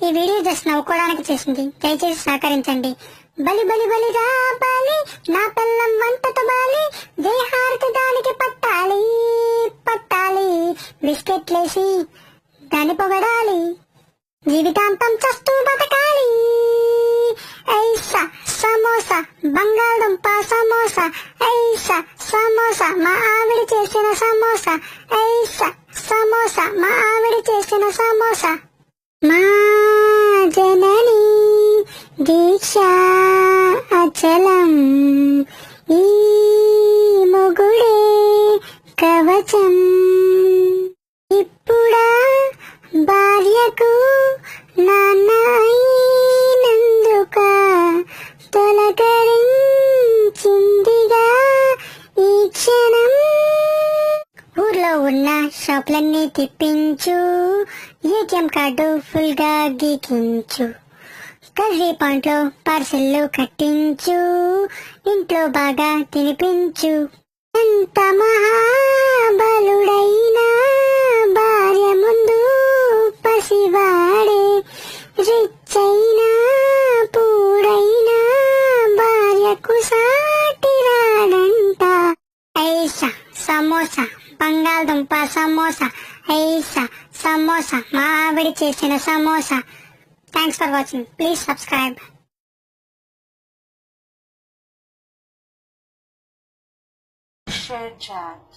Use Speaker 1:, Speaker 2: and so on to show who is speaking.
Speaker 1: ఈ video just నవ్వుకోవడానికి చేసింది, దయచేసి సహకరించండి. బలి బలి బలి రా బలి, నా పిల్లం వంటతో బాలి, దేహానికి దానికి పట్టాలి పట్టాలి, బిస్కెట్లేసి దాన్ని పొగడాలి, జీవితాంతం చస్తూ బతకాలి. ఐసా సమోసా, బంగాళదుంప సమోసా, ఐసా సమోసా, మా ఆవిడ చేసిన సమోసా, ఐసా సమోసా, మా ఆవిడ చేసిన సమోసా. మా జనని దీక్ష అచలం, ఈ మొగుడే కవచం. ఇప్పుడా భార్యకు నాన్న అయినందుక తొలకరించిందిగా ఈ క్షణం. ఊర్లో ఉన్న షాపులన్నీ తిప్పించు, ఏటీఎం కార్డు ఫుల్ గా గీకించు, కర్రీ పాయింట్ లో పార్సెల్లు కట్టించు, ఇంట్లో బాగా తినిపించు. ఎంత మహాబలుడైనా భార్య ముందు పసివాడే, రిచ్ అయినా పూడైనా భార్యకు సాటి రాడంట. ఐసా సమోసా, బంగాళదుంప సమోసా, ఐసా సమోసా, మా ఆవిడ చేసిన samosa. Thanks for watching. Please subscribe.
Speaker 2: Share chat.